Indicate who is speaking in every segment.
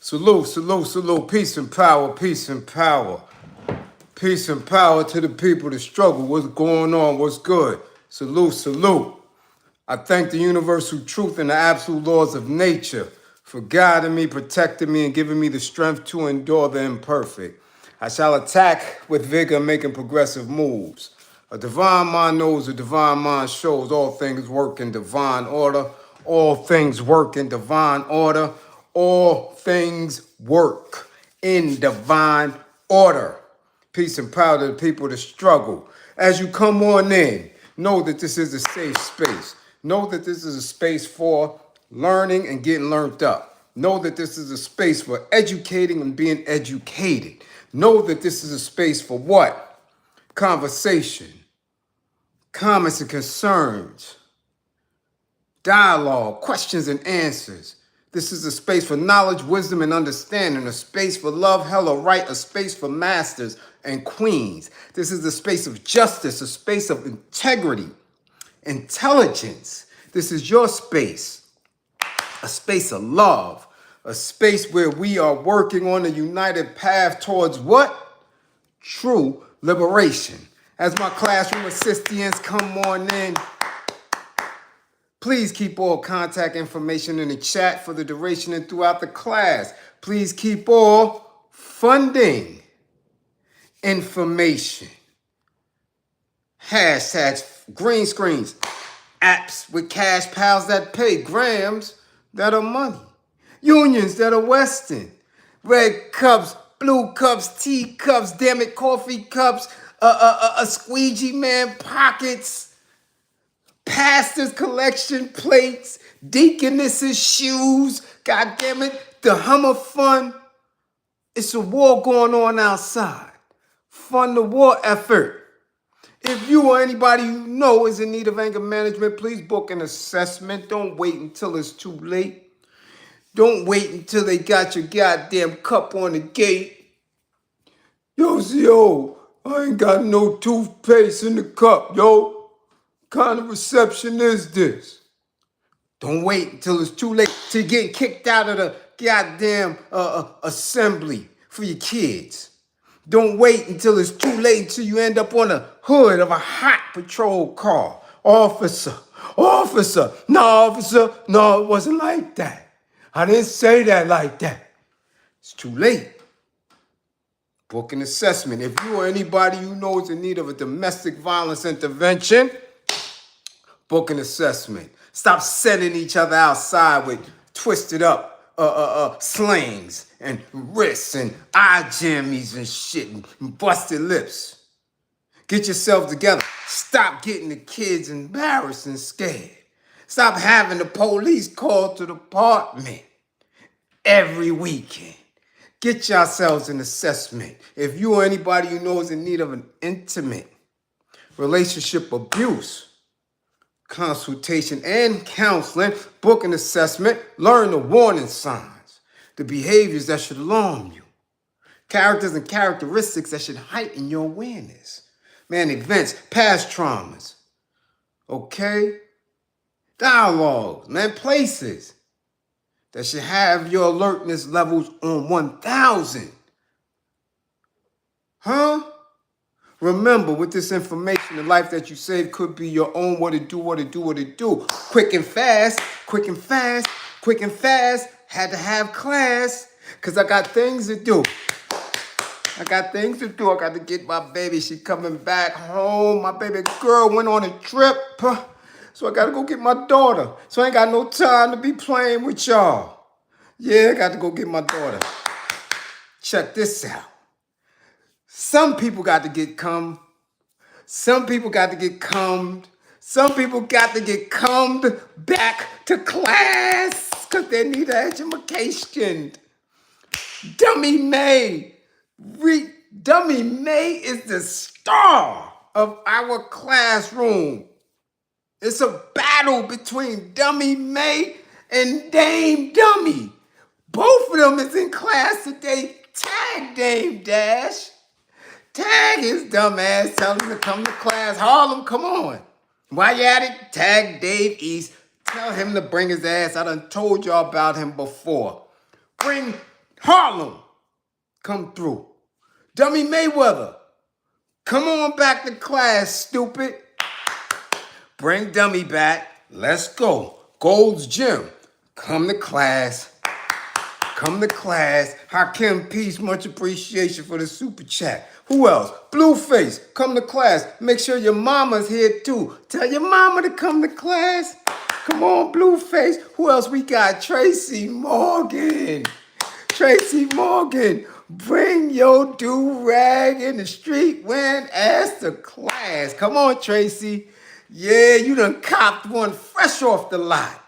Speaker 1: Salute, salute, salute. Peace and power, peace and power. Peace and power to the people that struggle. What's going on? What's good? Salute, salute. I thank the universal truth and the absolute laws of nature for guiding me, protecting me, and giving me the strength to endure the imperfect. I shall attack with vigor, making progressive moves. A divine mind knows, a divine mind shows. All things work in divine order. All things work in divine order. All things work in divine order. Peace and power to the people that struggle. As you come on in, know that this is a safe space. Know that this is a space for learning and getting learned up. Know that this is a space for educating and being educated. Know that this is a space for what? Conversation, comments and concerns, dialogue, questions and answers. This is a space for knowledge, wisdom, and understanding, a space for love, hell, or right, a space for masters and queens. This is a space of justice, a space of integrity, intelligence. This is your space, a space of love, a space where we are working on a united path towards what? True liberation. As my classroom assistants come on in, please keep all contact information in the chat for the duration and throughout the class. Please keep all funding information. Hashtags, green screens, apps with cash pals that pay, grams that are money, unions that are Western, red cups, blue cups, tea cups, damn it, coffee cups, a squeegee man pockets, pastor's collection plates, deaconess's shoes, god damn it, the Hummer Fund. It's a war going on outside. Fund the war effort. If you or anybody you know is in need of anger management, please book an assessment. Don't wait until it's too late. Don't wait until they got your goddamn cup on the gate. Yo, I ain't got no toothpaste in the cup, yo. What kind of reception is this? Don't wait until it's too late to get kicked out of the goddamn assembly for your kids. Don't wait until it's too late until you end up on the hood of a hot patrol car. Officer, no, it wasn't like that. I didn't say that like that. It's too late. Book an assessment. If you or anybody you know is in need of a domestic violence intervention, book an assessment. Stop setting each other outside with twisted up slings and wrists and eye jammies and shit and busted lips. Get yourself together. Stop getting the kids embarrassed and scared. Stop having the police call to the department every weekend. Get yourselves an assessment. If you or anybody you know is in need of an intimate relationship abuse consultation and counseling, book an assessment, learn the warning signs, the behaviors that should alarm you, characters and characteristics that should heighten your awareness, man, events, past traumas, okay? Dialogues, man, places that should have your alertness levels on 1,000. Huh? Remember, with this information, the life that you save could be your own. What it do. Quick and fast. Had to have class, because I got things to do. I got to get my baby. She coming back home. My baby girl went on a trip. So I got to go get my daughter. So I ain't got no time to be playing with y'all. Yeah, I got to go get my daughter. Check this out. Some people got to get combed. Some people got to get combed. Some people got to get combed back to class because they need an education. Dummy May is the star of our classroom. It's a battle between Dummy May and Dame Dummy. Both of them is in class today. Tag Dame Dash. Tag his dumb ass, tell him to come to class. Harlem, come on. While you at it, tag Dave East. Tell him to bring his ass. I done told y'all about him before. Bring Harlem, come through. Dummy Mayweather, come on back to class, stupid. Bring Dummy back. Let's go. Gold's Gym, come to class. Come to class. Hakim, peace, much appreciation for the super chat. Who else? Blueface, come to class. Make sure your mama's here too. Tell your mama to come to class. Come on, Blueface. Who else we got? Tracy Morgan. Tracy Morgan, bring your do-rag in the street when asked to class. Come on, Tracy. Yeah, you done copped one fresh off the lot.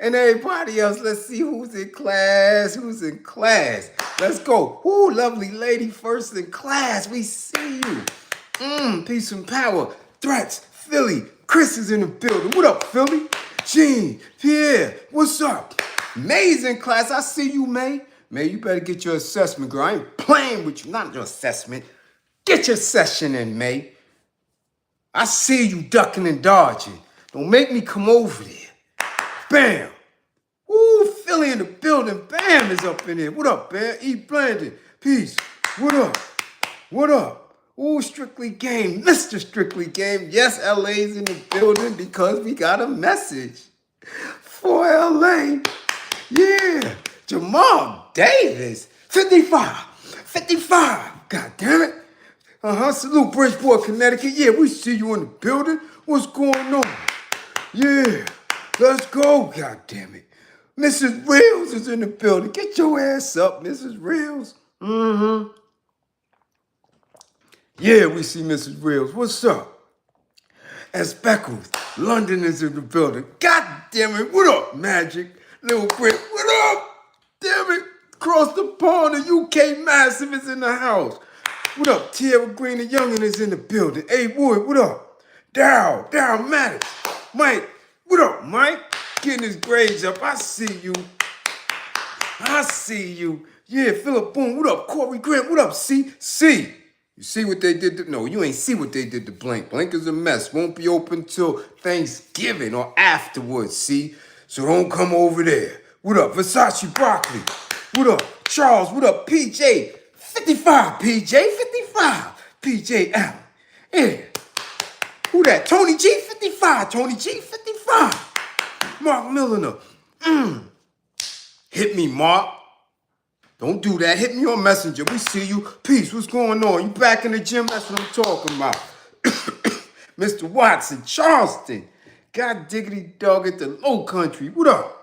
Speaker 1: And everybody else, let's see who's in class. Who's in class? Let's go. Ooh, lovely lady, first in class. We see you. Peace and power. Threats, Philly. Chris is in the building. What up, Philly? Gene, Pierre, what's up? May's in class. I see you, May. May, you better get your assessment, girl. I ain't playing with you. Not your assessment. Get your session in, May. I see you ducking and dodging. Don't make me come over there. Bam. Woo, Philly in the building. Bam is up in here. What up, Bam? E. Blandon. Peace. What up? What up? Ooh, Strictly Game. Mr. Strictly Game. Yes, LA's in the building because we got a message for LA. Yeah. Jamal Davis. 55. 55. God damn it. Salute Bridgeport, Connecticut. Yeah, we see you in the building. What's going on? Yeah. Let's go, God damn it. Mrs. Reels is in the building. Get your ass up, Mrs. Reels. Yeah, we see Mrs. Reels. What's up? And Speckles, London is in the building. God damn it. What up, Magic? Little Brit, what up? Damn it. Across the pond, the UK Massive is in the house. What up? Tierra Green and Youngin is in the building. Hey, Wood, what up? Dow Maddox. Mike, what up, Mike? Getting his grades up. I see you. I see you. Yeah, Philip Boone. What up, Corey Grant? What up, C? You see what they did to... No, you ain't see what they did to Blank. Blank is a mess. Won't be open till Thanksgiving or afterwards, see? So don't come over there. What up, Versace Broccoli? What up, Charles? What up, PJ? 55, PJ. 55. PJ Allen. Yeah. Who that? Tony G? 55. Tony G? 55. Mark Milliner. Hit me, Mark. Don't do that. Hit me on Messenger. We see you. Peace. What's going on? You back in the gym? That's what I'm talking about. Mr. Watson, Charleston. God diggity dog at the Low Country. What up?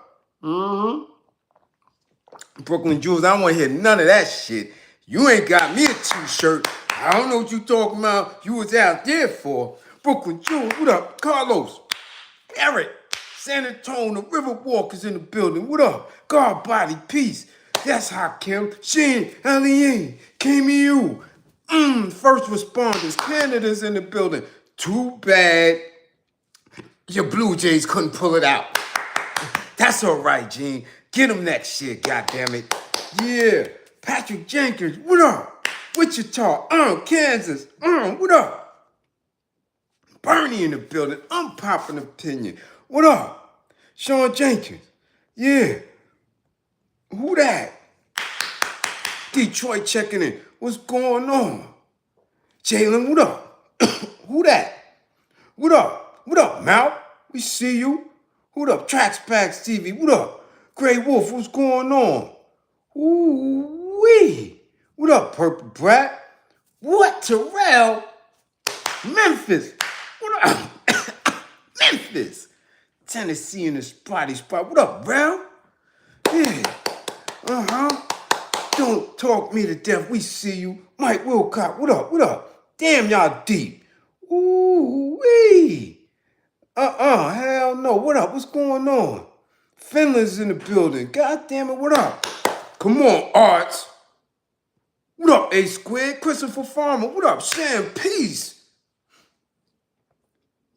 Speaker 1: Brooklyn Jewels. I don't want to hear none of that shit. You ain't got me a t-shirt. I don't know what you talking about. You was out there for. Brooklyn Jewels. What up? Carlos. Eric. San Antonio. Riverwalk is in the building. What up? God Body. Peace. That's Hakim, Sheen, Alien, KMU, first responders, Canada's in the building. Too bad your Blue Jays couldn't pull it out. That's all right, Gene. Get them next year, goddammit. Yeah, Patrick Jenkins, what up? Wichita, Kansas, what up? Bernie in the building, unpopular opinion. What up? Sean Jenkins, yeah. Who that? Detroit checking in. What's going on? Jalen, what up? Who that? What up? What up, Mal? We see you. What up? Tracks Packs TV. What up? Grey Wolf, what's going on? Ooh-wee. What up, Purple Brat? What, Terrell? Memphis. What up? Memphis. Tennessee in the spotty spot. What up, Rel? Yeah. Don't talk me to death. We see you. Mike Wilcott, what up? What up? Damn, y'all deep. Ooh-wee. Hell no. What up? What's going on? Finland's in the building. God damn it, what up? Come on, Arts. What up, A Squared? Christopher Farmer, what up? Sam Peace.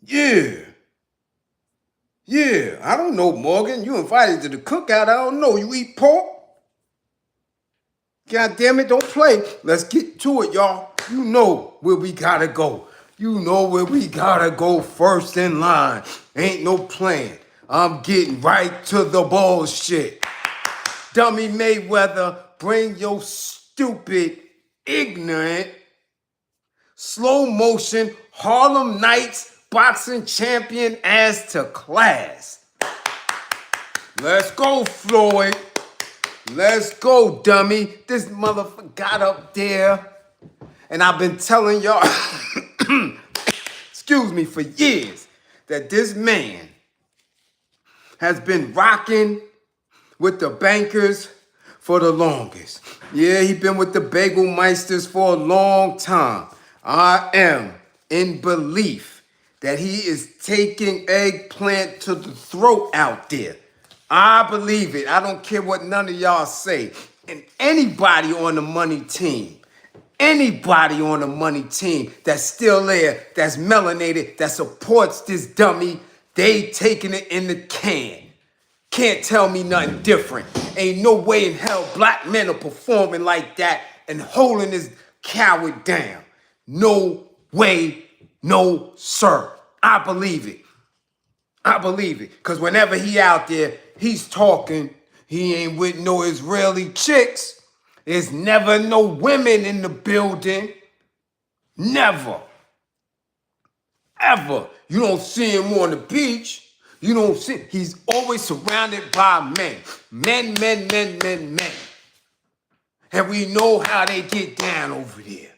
Speaker 1: Yeah. Yeah, I don't know, Morgan. You invited to the cookout. I don't know. You eat pork? God damn it, don't play. Let's get to it, y'all. You know where we gotta go. You know where we gotta go first in line. Ain't no plan. I'm getting right to the bullshit. Dummy Mayweather, bring your stupid, ignorant, slow motion, Harlem Nights boxing champion ass to class. Let's go, Floyd. Let's go, dummy. This motherfucker got up there, and I've been telling y'all, excuse me, for years, that this man has been rocking with the bankers for the longest. Yeah, he been with the Bagel Meisters for a long time. I am in belief that he is taking eggplant to the throat out there. I believe it. I don't care what none of y'all say. And anybody on the money team that's still there, that's melanated, that supports this dummy, they taking it in the can. Can't tell me nothing different. Ain't no way in hell black men are performing like that and holding this coward down. No way, no sir. I believe it. I believe it. Because whenever he out there, he's talking. He ain't with no Israeli chicks. There's never no women in the building. Never. Ever. You don't see him on the beach. You don't see. He's always surrounded by men. Men. And we know how they get down over there.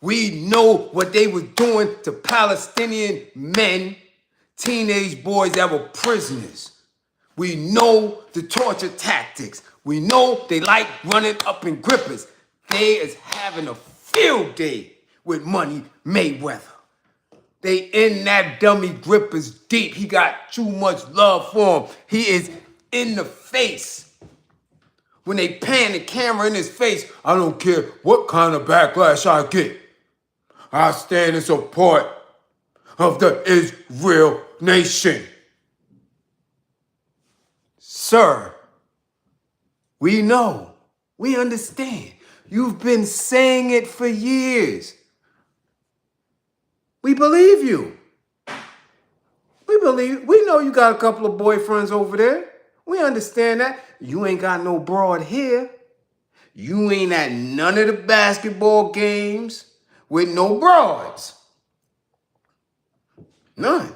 Speaker 1: We know what they were doing to Palestinian men, teenage boys that were prisoners. We know the torture tactics. We know they like running up in grippers. They is having a field day with Money Mayweather. They in that dummy grippers deep. He got too much love for him. He is in the face. When they pan the camera in his face, I don't care what kind of backlash I get. I stand in support of the Israel nation. Sir, we know, we understand. You've been saying it for years. We believe you. We know you got a couple of boyfriends over there. We understand that. You ain't got no broad here. You ain't at none of the basketball games with no broads. None.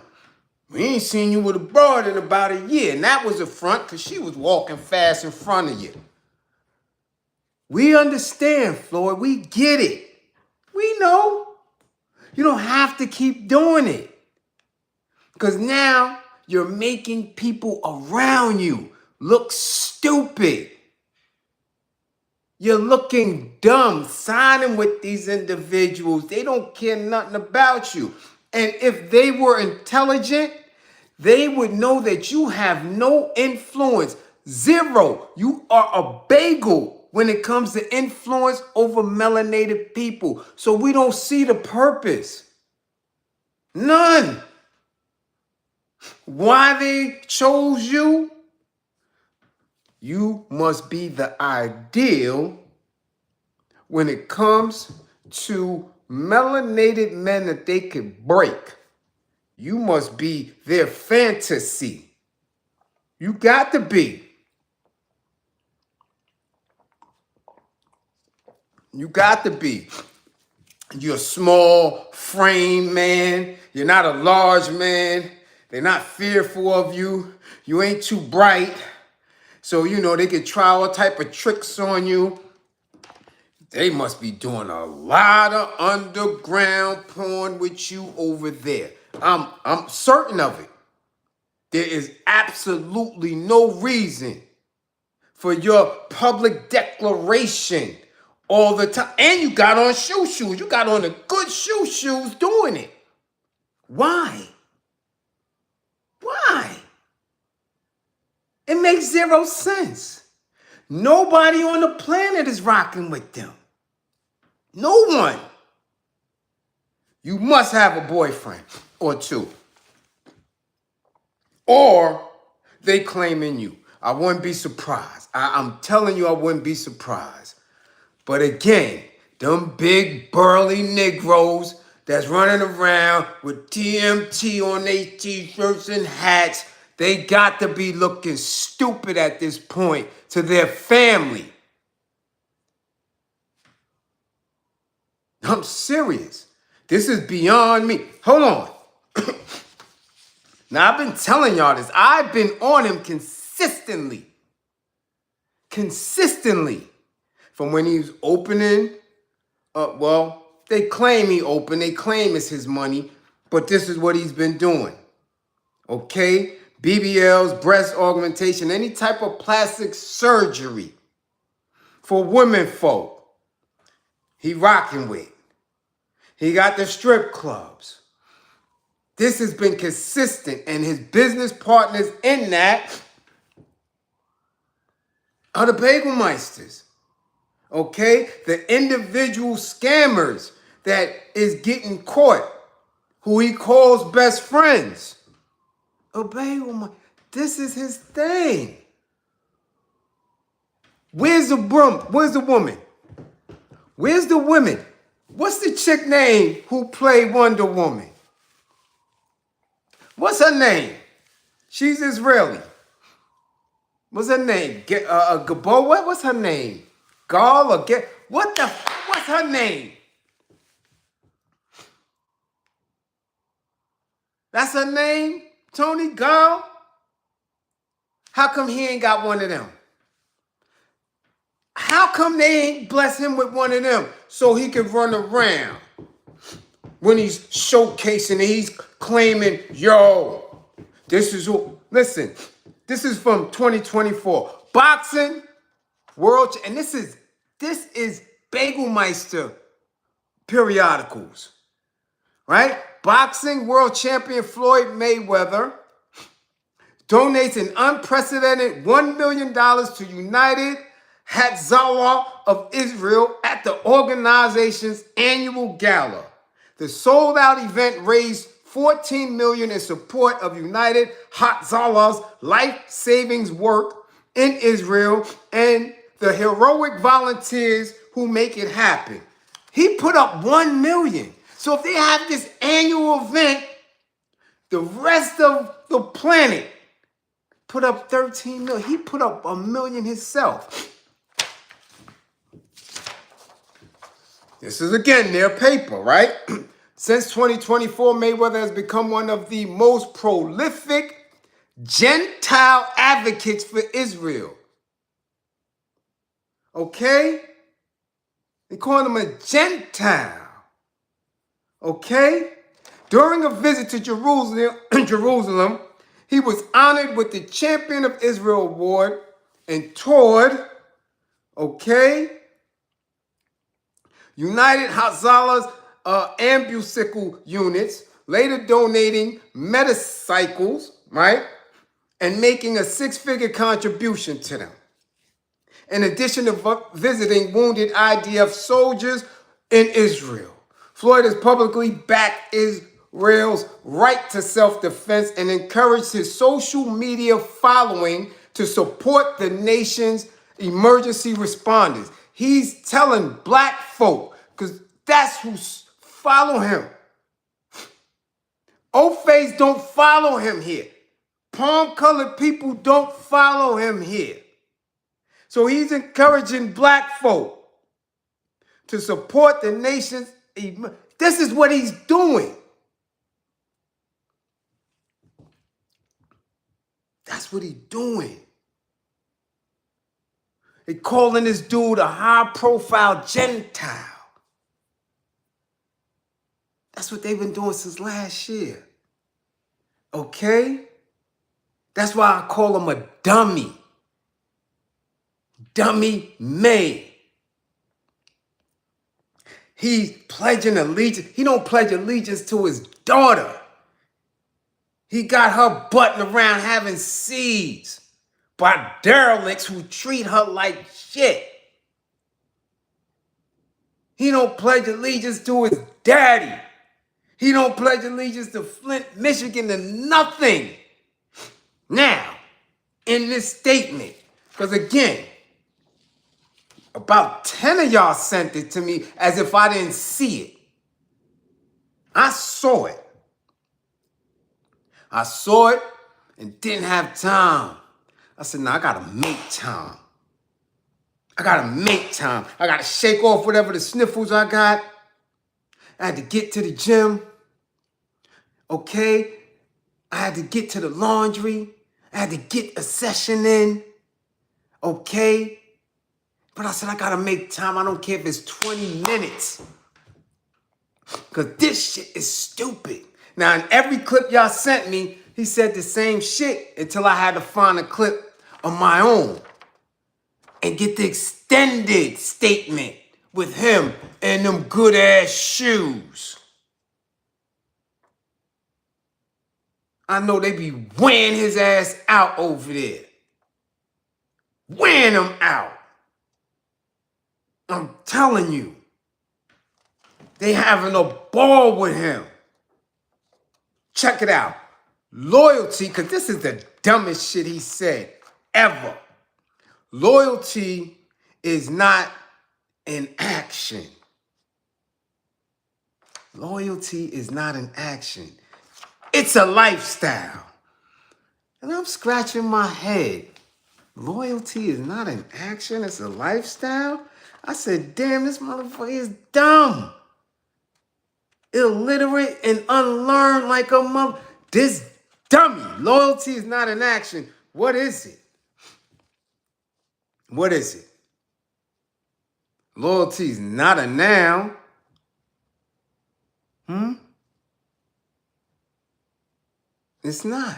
Speaker 1: We ain't seen you with a broad in about a year, and that was a front because she was walking fast in front of you. We understand, Floyd. We get it. We know. You don't have to keep doing it. Because now you're making people around you look stupid. You're looking dumb, signing with these individuals. They don't care nothing about you. And if they were intelligent, they would know that you have no influence. Zero. You are a bagel when it comes to influence over melanated people. So we don't see the purpose. None. Why they chose you? You must be the ideal when it comes to melanated men that they can break. You must be their fantasy. You got to be. You got to be. You're a small frame man. You're not a large man. They're not fearful of you. You ain't too bright. So, they can try all type of tricks on you. They must be doing a lot of underground porn with you over there. I'm certain of it. There is absolutely no reason for your public declaration all the time. And you got on shoes. You got on the good shoes doing it. Why? Why? It makes zero sense. Nobody on the planet is rocking with them. No one. You must have a boyfriend or two. Or they claiming you. I wouldn't be surprised. I'm telling you, I wouldn't be surprised. But again, them big burly Negroes that's running around with TMT on their t-shirts and hats, They got to be looking stupid at this point to their family. I'm serious. This is beyond me. Hold on. Now, I've been telling y'all this. I've been on him consistently. Consistently. From when he was opening, well, they claim he opened. They claim it's his money. But this is what he's been doing. Okay? BBLs, breast augmentation, any type of plastic surgery for women folk. He rocking with. He got the strip clubs. This has been consistent, and his business partners in that are the Bagelmeisters. Okay? The individual scammers that is getting caught, who he calls best friends. A Bagelmeister. This is his thing. Where's the Where's the woman? Where's the women? What's the chick name who played Wonder Woman? What's her name? She's Israeli. What's her name? Gabo? What's her name? Gal or Get? What's her name? That's her name? Tony Gal? How come he ain't got one of them? How come they ain't bless him with one of them so he can run around when he's showcasing and he's claiming, yo, this is who, listen, this is from 2024. Boxing, world, and this is Bagelmeister periodicals, right? Boxing world champion Floyd Mayweather donates an unprecedented $1 million to United Hatzalah of Israel at the organization's annual gala. The sold-out event raised $14 million in support of United Hatzalah's life-savings work in Israel and the heroic volunteers who make it happen. He put up $1 million. So if they have this annual event, the rest of the planet put up $13 million. He put up $1 million himself. This is, again, their paper, right? Since 2024, Mayweather has become one of the most prolific Gentile advocates for Israel. Okay? They call him a Gentile. Okay? During a visit to Jerusalem, he was honored with the Champion of Israel Award and toured, okay, United Hatzalah's ambusicle units, later donating metacycles, right, and making a six-figure contribution to them. In addition to visiting wounded IDF soldiers in Israel, Floyd has publicly backed Israel's right to self-defense and encouraged his social media following to support the nation's emergency responders. He's telling black folk, because that's who follow him. O-Face don't follow him here. Palm-colored people don't follow him here. So he's encouraging black folk to support the nation's. This is what he's doing. That's what he's doing. They calling this dude a high-profile Gentile. That's what they've been doing since last year. Okay? That's why I call him a dummy. Dummy May. He's pledging allegiance. He don't pledge allegiance to his daughter. He got her butting around having seeds by derelicts who treat her like shit. He don't pledge allegiance to his daddy. He don't pledge allegiance to Flint, Michigan, to nothing. Now, in this statement, because again, about 10 of y'all sent it to me as if I didn't see it. I saw it. I saw it, and didn't have time. I said, nah, I gotta make time. I gotta make time. I gotta shake off whatever the sniffles I got. I had to get to the gym, okay? I had to get to the laundry. I had to get a session in, okay? But I said, I gotta make time. I don't care if it's 20 minutes. Because this shit is stupid. Now, in every clip y'all sent me, he said the same shit until I had to find a clip of my own and get the extended statement with him and them good-ass shoes. I know they be wearing his ass out over there. Wearing him out. I'm telling you. They having a ball with him. Check it out. Loyalty, because this is the dumbest shit he said ever. Loyalty is not an action. Loyalty is not an action. It's a lifestyle. And I'm scratching my head. Loyalty is not an action, it's a lifestyle? I said, damn, this motherfucker is dumb. Illiterate and unlearned like a mother. This dummy. Loyalty is not an action. What is it? What is it? Loyalty is not a noun. It's not.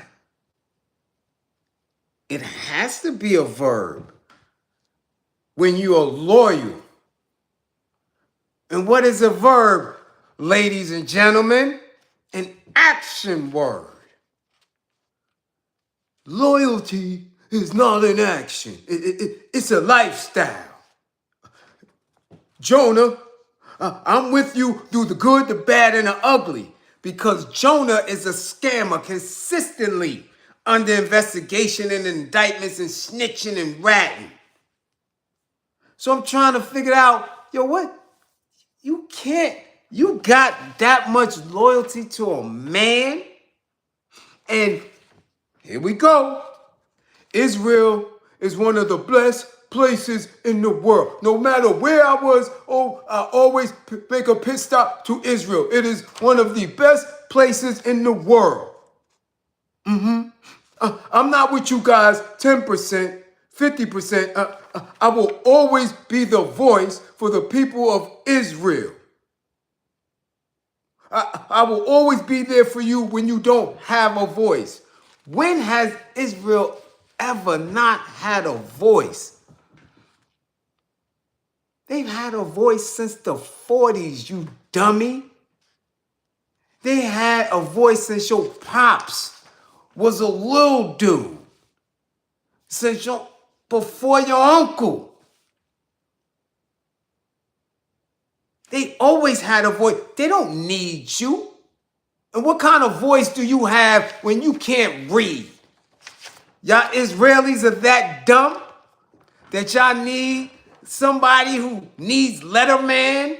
Speaker 1: It has to be a verb when you are loyal. And what is a verb, ladies and gentlemen? An action word. Loyalty is not an action. It's a lifestyle. Jonah, I'm with you through the good, the bad, and the ugly. Because Jonah is a scammer consistently under investigation and indictments and snitching and ratting. So I'm trying to figure out, yo, what? You got that much loyalty to a man? And here we go. Israel is one of the blessed places in the world. No matter where I was, I always make a pit stop to Israel. It is one of the best places in the world. I'm not with you guys 10%, 50%. I will always be the voice for the people of Israel. I will always be there for you when you don't have a voice. When has Israel ever not had a voice? They've had a voice since the 40s, you dummy. They had a voice since your pops was a little dude. Before your uncle. They always had a voice. They don't need you. And what kind of voice do you have when you can't read? Y'all Israelis are that dumb that y'all need somebody who needs letterman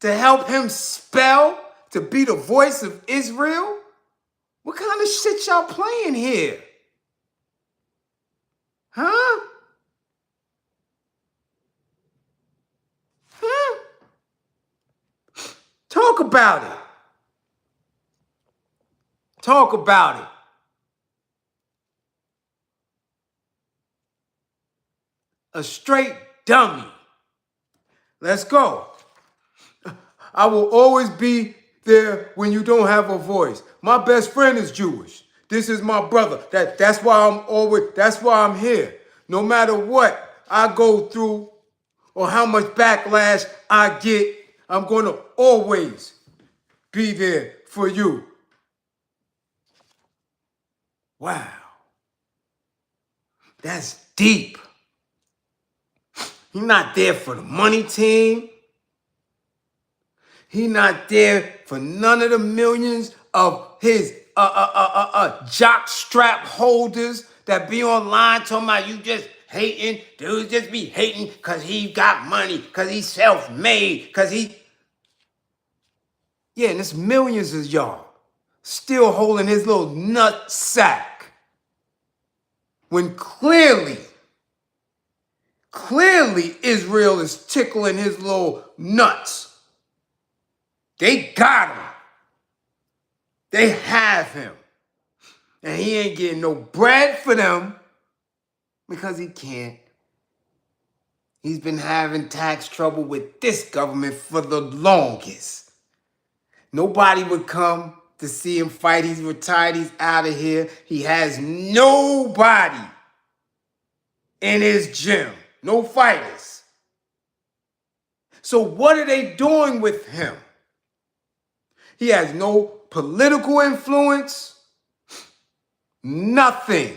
Speaker 1: to help him spell, to be the voice of Israel? What kind of shit y'all playing here? Huh? Talk about it. Talk about it. A straight dummy. Let's go. I will always be there when you don't have a voice. My best friend is Jewish. This is my brother. That's why I'm here. No matter what I go through or how much backlash I get, I'm going to always be there for you. Wow. That's deep. He's not there for the money team. He's not there for none of the millions of his jock strap holders that be online talking about you just hating. Dudes just be hating because he got money, because he's self-made, because he... Yeah, and there's millions of y'all still holding his little nut sack. when clearly Israel is tickling his little nuts. They got him. They have him. And he ain't getting no bread for them because he can't. He's been having tax trouble with this government for the longest. Nobody would come to see him fight. He's retired. He's out of here. He has nobody in his gym. No fighters. So what are they doing with him? He has no political influence. Nothing.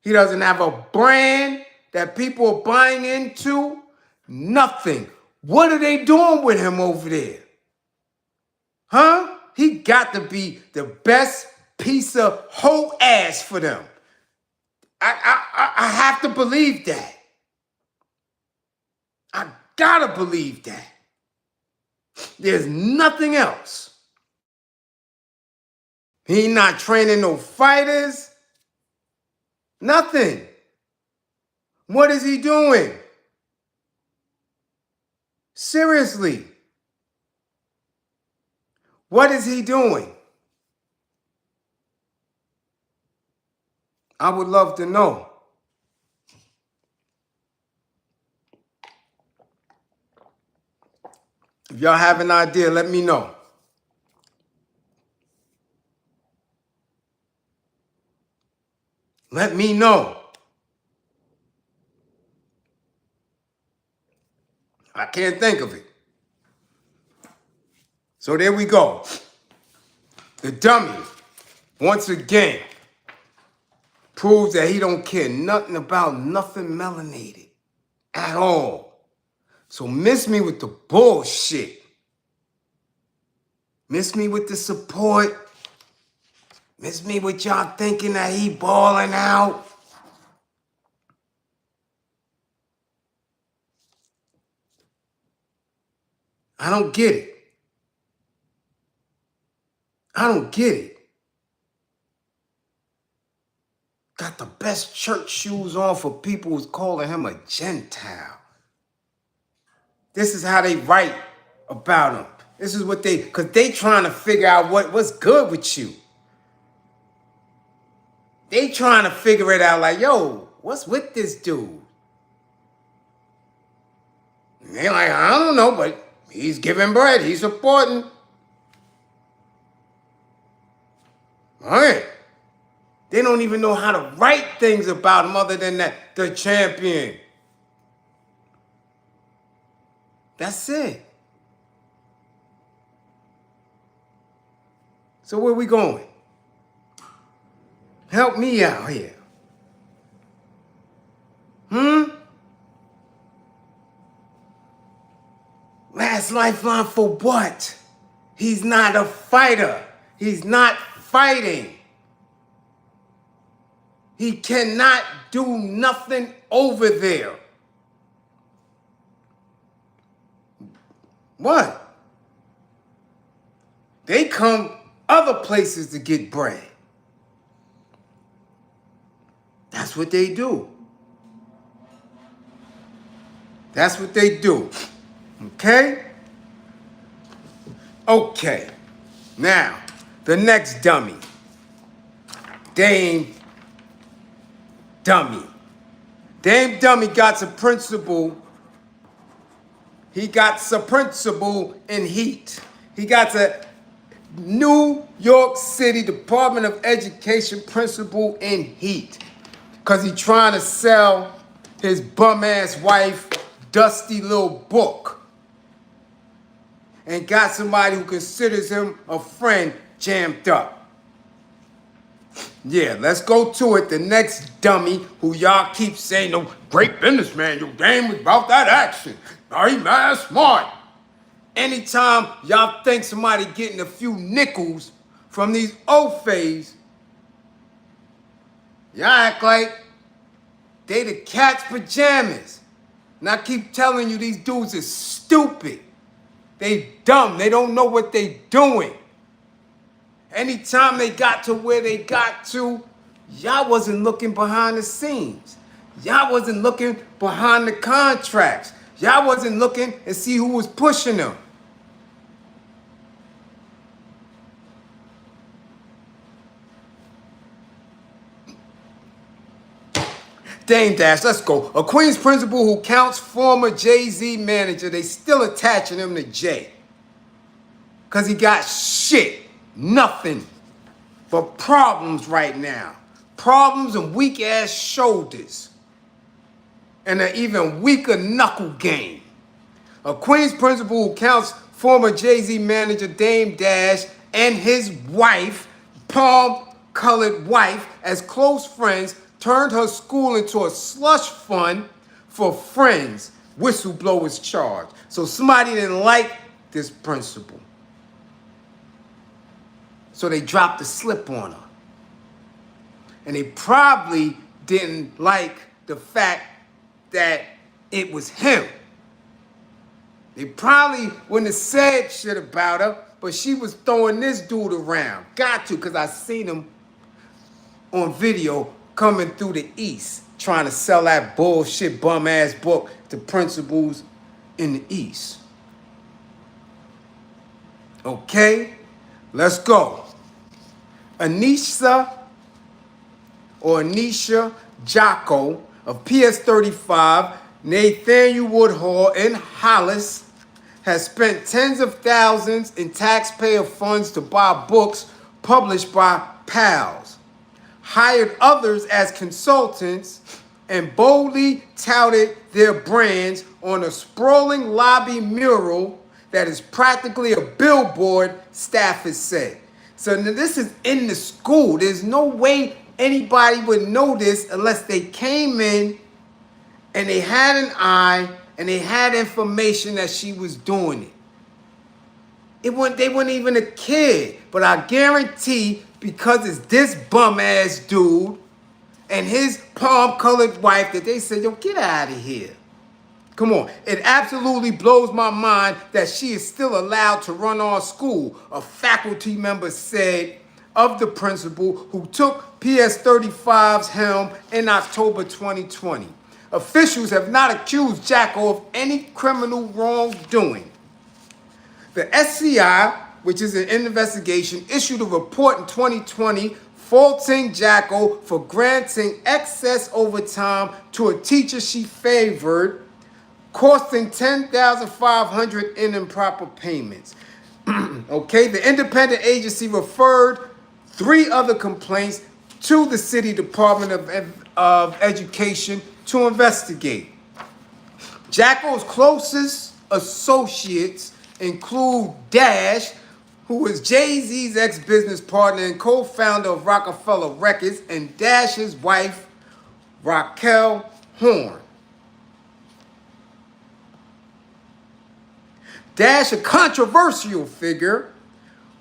Speaker 1: He doesn't have a brand that people are buying into. Nothing. What are they doing with him over there? Huh? He got to be the best piece of whole ass for them. I have to believe that. I gotta believe that. There's nothing else. He not training no fighters. Nothing. What is he doing? Seriously. What is he doing? I would love to know. If y'all have an idea, let me know. Let me know. I can't think of it. So there we go. The dummy, once again, proves that he don't care nothing about nothing melanated at all. So miss me with the bullshit. Miss me with the support. Miss me with y'all thinking that he balling out. I don't get it. I don't get it. Got the best church shoes on for people who's calling him a Gentile. This is how they write about him. This is what because they trying to figure out what's good with you. They trying to figure it out like, yo, what's with this dude? And they're like, I don't know, but he's giving bread. He's supporting. All right. They don't even know how to write things about him other than that, the champion. That's it. So where we going? Help me out here. Last lifeline for what? He's not a fighter. He's not fighting. He cannot do nothing over there. What? They come other places to get bread. That's what they do. That's what they do. Okay? Okay. Now, the next dummy. Dame Dummy. Dame Dummy got some principle. He got some principle in heat. He got a New York City Department of Education principal in heat. Because he trying to sell his bum-ass wife dusty little book. And got somebody who considers him a friend jammed up. Yeah, let's go to it. The next dummy who y'all keep saying, no, great businessman, your game was about that action. Are you mad smart? Anytime y'all think somebody getting a few nickels from these OFAs, y'all act like they the cat's pajamas. And I keep telling you these dudes are stupid. They dumb. They don't know what they doing. Anytime they got to where they got to, Y'all wasn't looking behind the scenes. Y'all wasn't looking behind the contracts. Y'all wasn't looking and see who was pushing them. Dame Dash, let's go. A Queens principal who counts former Jay-Z manager, they still attaching him to Jay. Because he got shit, nothing but problems right now. Problems and weak-ass shoulders. And an even weaker knuckle game. A Queens principal who counts former Jay-Z manager Dame Dash and his wife, palm-colored wife, as close friends turned her school into a slush fund for friends, whistleblowers charged. So somebody didn't like this principal. So they dropped the slip on her. And they probably didn't like the fact that it was him. They probably wouldn't have said shit about her, but she was throwing this dude around. Got to, because I seen him on video coming through the East, trying to sell that bullshit bum-ass book to principals in the East. Okay, let's go. Anisha Jocko of PS35, Nathaniel Woodhall in Hollis, has spent tens of thousands in taxpayer funds to buy books published by pals, hired others as consultants, and boldly touted their brands on a sprawling lobby mural that is practically a billboard, staff has said. So now this is in the school. There's no way anybody would know this unless they came in and they had an eye and they had information that she was doing it. They weren't even a kid. But I guarantee, because it's this bum-ass dude and his palm-colored wife, that they said, yo, get out of here. Come on. It absolutely blows my mind that she is still allowed to run our school, a faculty member said of the principal who took PS35's helm in October 2020. Officials have not accused Jacko of any criminal wrongdoing. The SCI, which is an investigation, issued a report in 2020 faulting Jacko for granting excess overtime to a teacher she favored, costing $10,500 in improper payments. Okay, the independent agency referred 3 other complaints to the City Department of Education to investigate. Jacko's closest associates include Dash, who is Jay-Z's ex-business partner and co-founder of Rockefeller Records, and Dash's wife, Raquel Horn. Dash, a controversial figure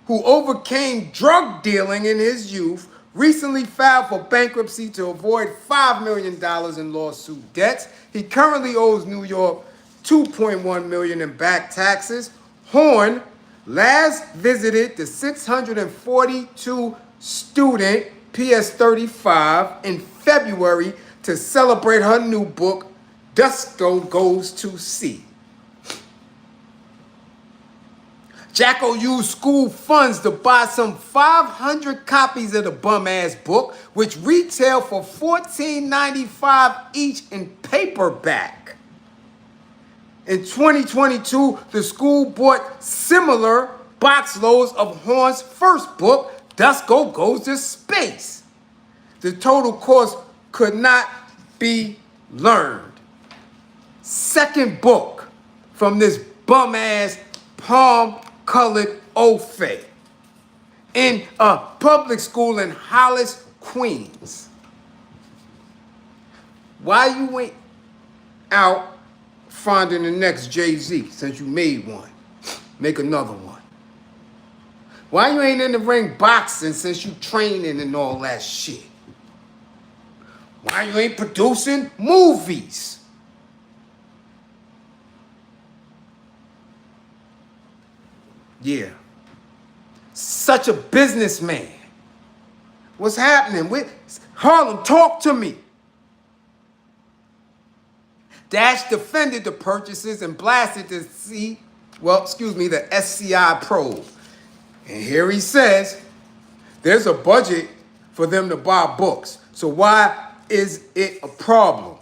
Speaker 1: who overcame drug dealing in his youth, recently filed for bankruptcy to avoid $5 million in lawsuit debts. He currently owes New York $2.1 million in back taxes. Horn last visited the 642 student PS35 in February to celebrate her new book, Dusko Goes to Sea. Jacko used school funds to buy some 500 copies of the bum-ass book, which retail for $14.95 each in paperback. In 2022, the school bought similar box loads of Horn's first book, Dusko Goes to Space. The total cost could not be learned. Second book from this bum-ass palm-colored Ofe in a public school in Hollis, Queens. Why you ain't out finding the next Jay-Z since you made one? Make another one. Why you ain't in the ring boxing since you training and all that shit? Why you ain't producing movies? Yeah. Such a businessman. What's happening? Harlem, talk to me. Dash defended the purchases and blasted the the SCI probe. And here he says, there's a budget for them to buy books. So why is it a problem?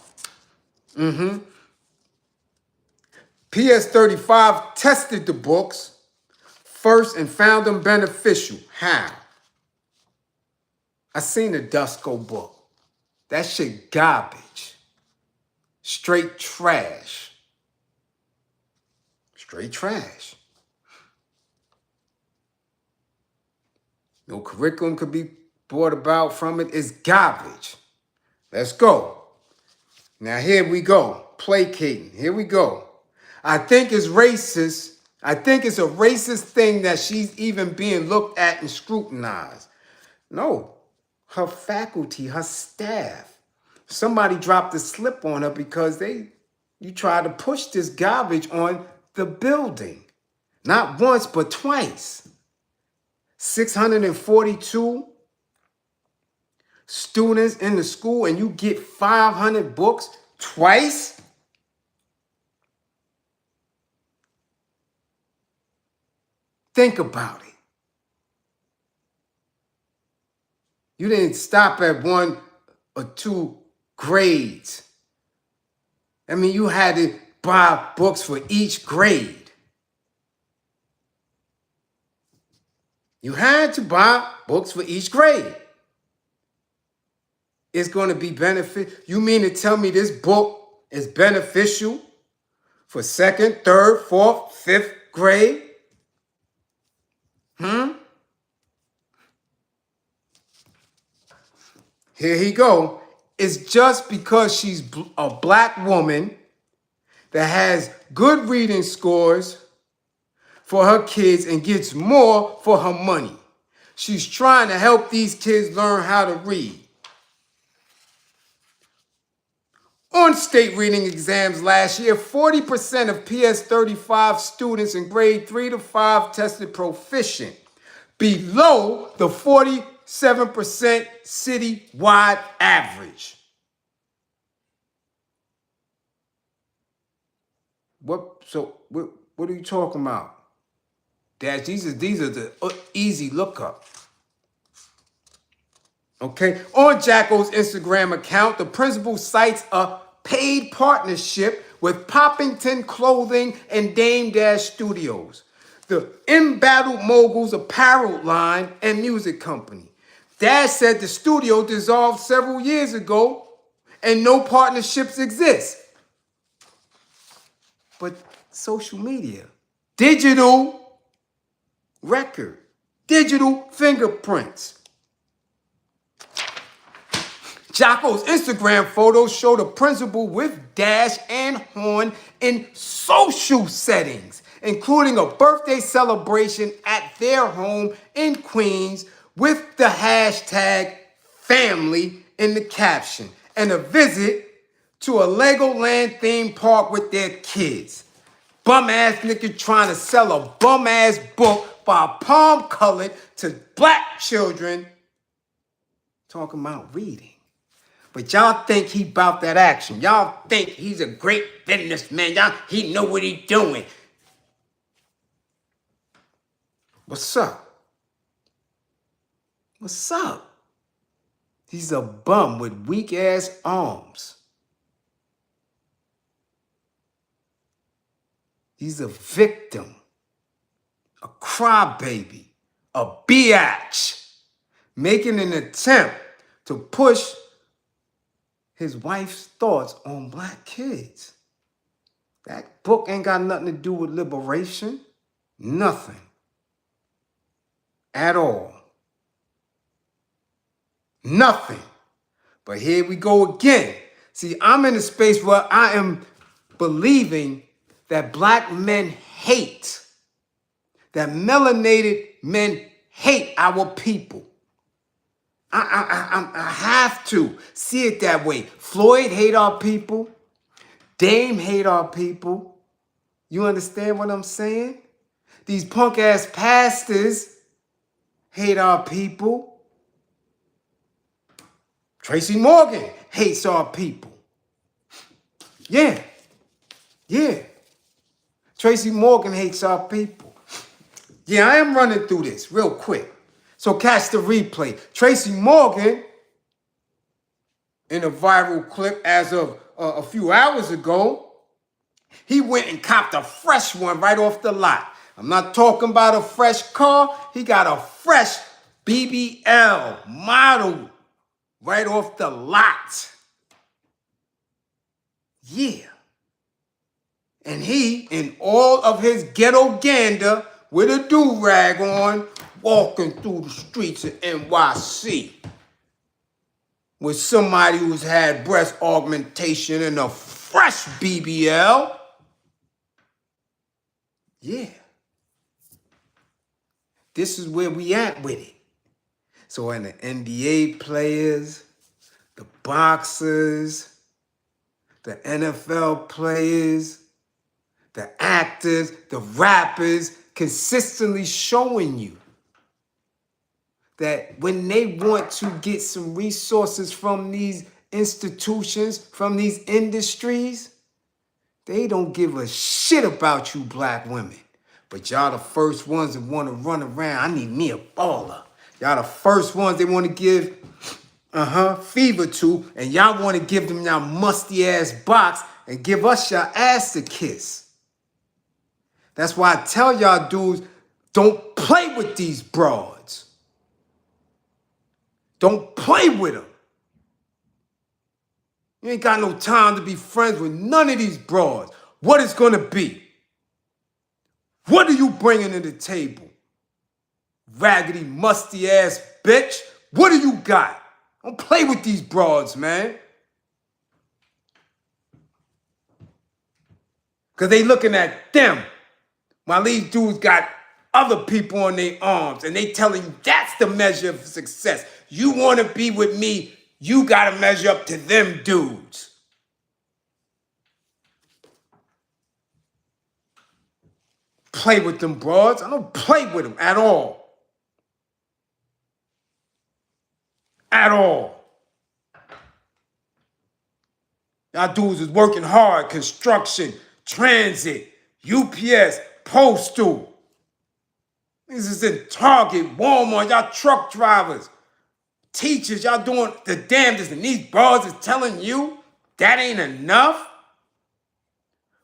Speaker 1: PS35 tested the books first and found them beneficial. How? I seen the Dusko book. That shit garbage. Straight trash. Straight trash. No curriculum could be brought about from it. It's garbage. Let's go. Now here we go. Placating. Here we go. I think it's racist. I think it's a racist thing that she's even being looked at and scrutinized. No. Her faculty, her staff. Somebody dropped a slip on her because you tried to push this garbage on the building. Not once, but twice. 642 students in the school and you get 500 books twice? Think about it. You didn't stop at 1 or 2 grades. I mean, you had to buy books for each grade. You had to buy books for each grade. It's going to be benefit. You mean to tell me this book is beneficial for 2nd, 3rd, 4th, 5th grade? Here he go. It's just because she's a black woman that has good reading scores for her kids and gets more for her money. She's trying to help these kids learn how to read. On state reading exams last year, 40% of PS35 students in grade 3 to 5 tested proficient, below the 47% citywide average. What are you talking about? Dash, these are the easy lookup. Okay, on Jacko's Instagram account, the principal cites a paid partnership with Poppington Clothing and Dame Dash Studios, the embattled moguls apparel line and music company. Dash said the studio dissolved several years ago and no partnerships exist. But social media, digital record, digital fingerprints. Jocko's Instagram photos show the principal with Dash and Horn in social settings, including a birthday celebration at their home in Queens with the hashtag family in the caption, and a visit to a Legoland theme park with their kids. Bum-ass nigga trying to sell a bum-ass book by palm colored to black children talking about reading. But y'all think he about that action. Y'all think he's a great businessman. He know what he doing. What's up? What's up? He's a bum with weak-ass arms. He's a victim, a crybaby, a biatch, making an attempt to push his wife's thoughts on black kids. That book ain't got nothing to do with liberation. Nothing. At all. Nothing. But here we go again. See, I'm in a space where I am believing that black men hate, that melanated men hate our people. I have to see it that way. Floyd hate our people. Dame hate our people. You understand what I'm saying? These punk ass pastors hate our people. Tracy Morgan hates our people. Yeah. Tracy Morgan hates our people. Yeah, I am running through this real quick. So catch the replay. Tracy Morgan, in a viral clip as of a few hours ago, he went and copped a fresh one right off the lot. I'm not talking about a fresh car. He got a fresh BBL model right off the lot. Yeah. And he, in all of his ghetto gander, with a do-rag on, walking through the streets of NYC with somebody who's had breast augmentation and a fresh BBL. Yeah. This is where we at with it. So in the NBA players, the boxers, the NFL players, the actors, the rappers, consistently showing you that when they want to get some resources from these institutions, from these industries, they don't give a shit about you black women. But y'all the first ones that want to run around. I need me a baller. Y'all the first ones they want to give fever to, and y'all want to give them y'all musty ass box and give us your ass to kiss. That's why I tell y'all dudes, don't play with these broads. Don't play with them. You ain't got no time to be friends with none of these broads. What is gonna be? What are you bringing to the table? Raggedy, musty ass bitch. What do you got? Don't play with these broads, man. Because they looking at them. While these dudes got other people on their arms and they telling you that's the measure of success. You want to be with me, you got to measure up to them dudes. Play with them broads. I don't play with them at all. At all. Y'all dudes is working hard, construction, transit, UPS, postal. This is in Target, Walmart, y'all truck drivers, teachers, y'all doing the damnedest, and these broads is telling you that ain't enough?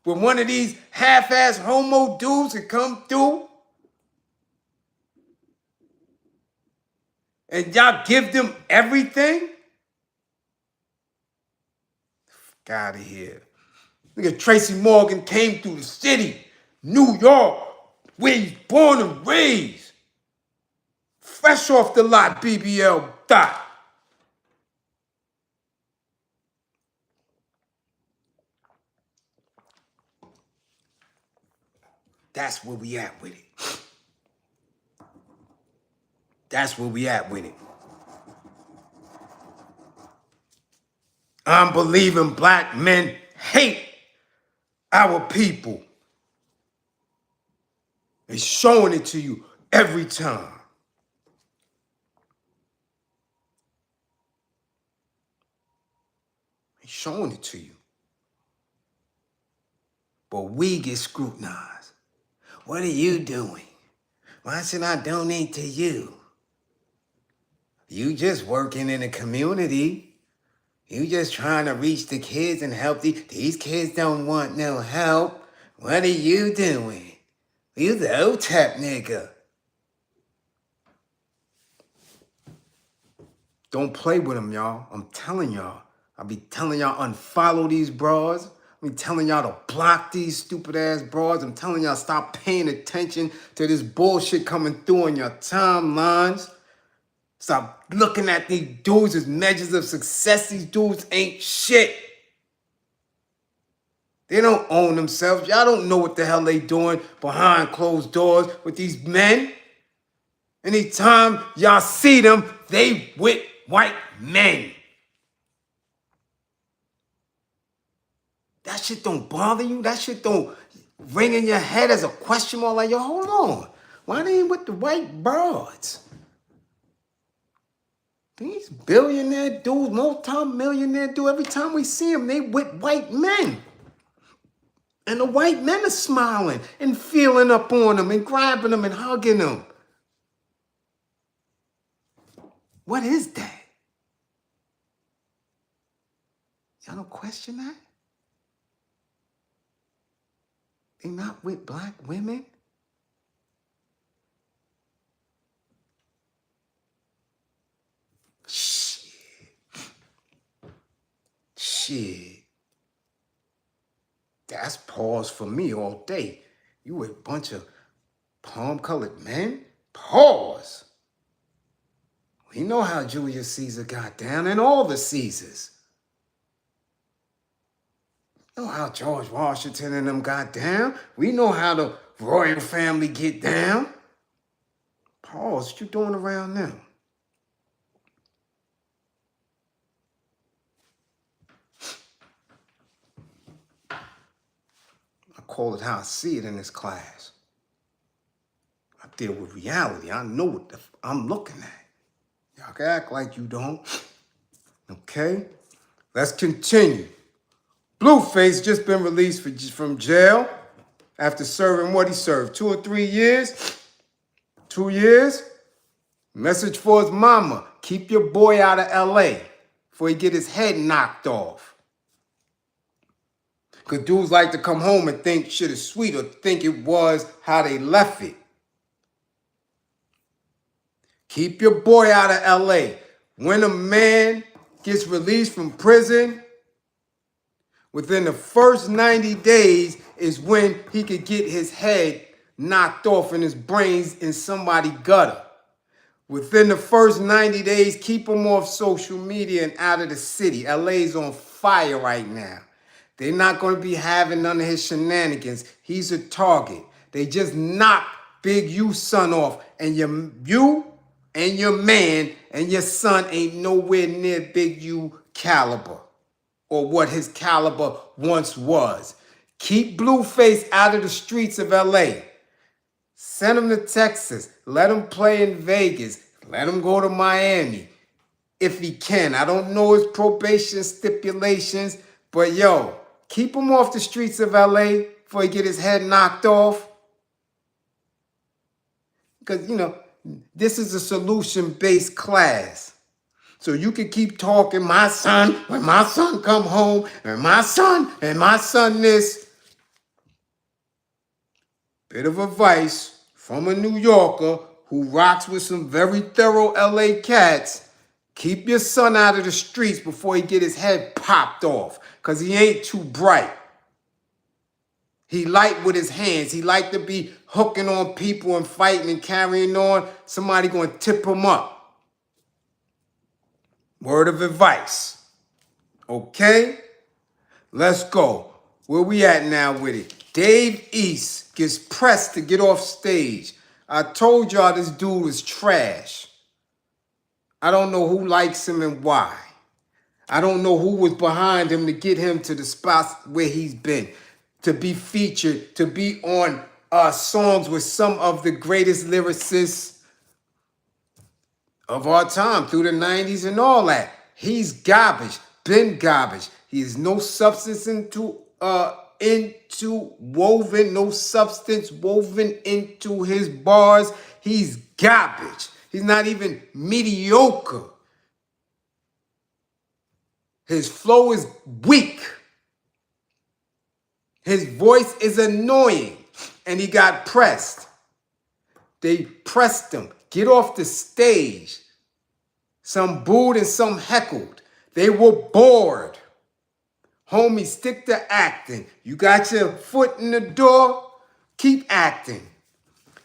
Speaker 1: When one of these half-ass homo dudes can come through and y'all give them everything? Fuck out of here. Nigga, Tracy Morgan came through the city, New York, where he's born and raised. Fresh off the lot, BBL dot. That's where we at with it. That's where we at with it. Unbelieving black men hate our people. They're showing it to you every time. They're showing it to you. But we get scrutinized. What are you doing? Why should I donate to you? You just working in the community. You just trying to reach the kids and help these kids don't want no help. What are you doing? You the OTEP nigga. Don't play with them, y'all. I'm telling y'all. I be telling y'all unfollow these broads. I be telling y'all to block these stupid ass broads. I'm telling y'all stop paying attention to this bullshit coming through on your timelines. Stop looking at these dudes as measures of success. These dudes ain't shit. They don't own themselves. Y'all don't know what the hell they doing behind closed doors with these men. Anytime y'all see them, they with white men. That shit don't bother you? That shit don't ring in your head as a question mark like, yo, hold on. Why they ain't with the white broads? These billionaire dudes, multi-millionaire dudes, every time we see them, they with white men. And the white men are smiling and feeling up on them and grabbing them and hugging them. What is that? Y'all don't question that? They not with black women? Shit. That's pause for me all day. You with a bunch of palm-colored men? Pause. We know how Julius Caesar got down and all the Caesars. We know how George Washington and them got down. We know how the royal family get down. Pause, what you doing around them? I call it how I see it in this class. I deal with reality. I know what I'm looking at. Y'all can act like you don't. Okay? Let's continue. Blueface just been released from jail after serving what he served, 2 or 3 years. 2 years. Message for his mama. Keep your boy out of LA before he get his head knocked off. Because dudes like to come home and think shit is sweet or think it was how they left it. Keep your boy out of LA. When a man gets released from prison, within the first 90 days is when he could get his head knocked off and his brains in somebody's gutter. Within the first 90 days, keep him off social media and out of the city. LA's on fire right now. They're not going to be having none of his shenanigans. He's a target. They just knocked Big U's son off. And you and your man and your son ain't nowhere near Big U caliber or what his caliber once was. Keep Blueface out of the streets of LA. Send him to Texas. Let him play in Vegas. Let him go to Miami if he can. I don't know his probation stipulations, but yo, keep him off the streets of LA before he get his head knocked off. Because, you know, this is a solution-based class. So you can keep talking, my son, when my son come home, and my son this. Bit of advice from a New Yorker who rocks with some very thorough LA cats. Keep your son out of the streets before he get his head popped off, because he ain't too bright. He light with his hands. He like to be hooking on people and fighting and carrying on. Somebody going to tip him up. Word of advice. Okay? Let's go. Where we at now with it? Dave East gets pressed to get off stage. I told y'all this dude is trash. I don't know who likes him and why. I don't know who was behind him to get him to the spots where he's been. To be featured, to be on songs with some of the greatest lyricists of our time through the 90s and all that. He's garbage, been garbage. He has no substance no substance woven into his bars. He's garbage. He's not even mediocre. His flow is weak. His voice is annoying, and he got pressed. They pressed him. Get off the stage. Some booed and some heckled. They were bored. Homie, stick to acting. You got your foot in the door? Keep acting.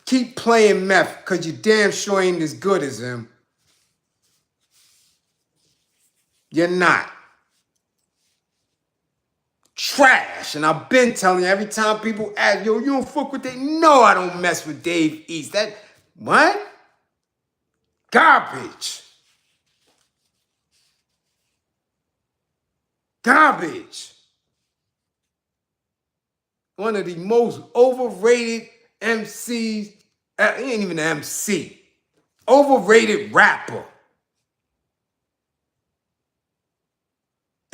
Speaker 1: Keep playing meth, because you damn sure ain't as good as him. You're not. Trash. And I've been telling you, every time people ask, yo, you don't fuck with Dave? No, I don't mess with Dave East. That, what? Garbage. Garbage. One of the most overrated MCs. He ain't even an MC. Overrated rapper.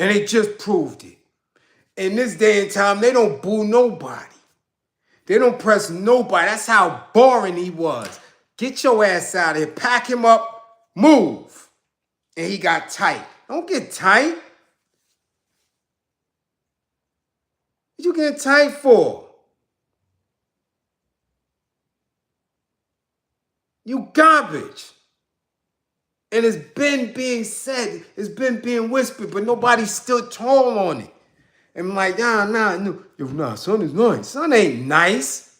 Speaker 1: And they just proved it. In this day and time, they don't boo nobody. They don't press nobody. That's how boring he was. Get your ass out of here. Pack him up. Move. And he got tight. Don't get tight. What you getting tight for? You garbage. And it's been being said. It's been being whispered, but nobody stood tall on it. And I'm like, nah, son is nice. Son ain't nice.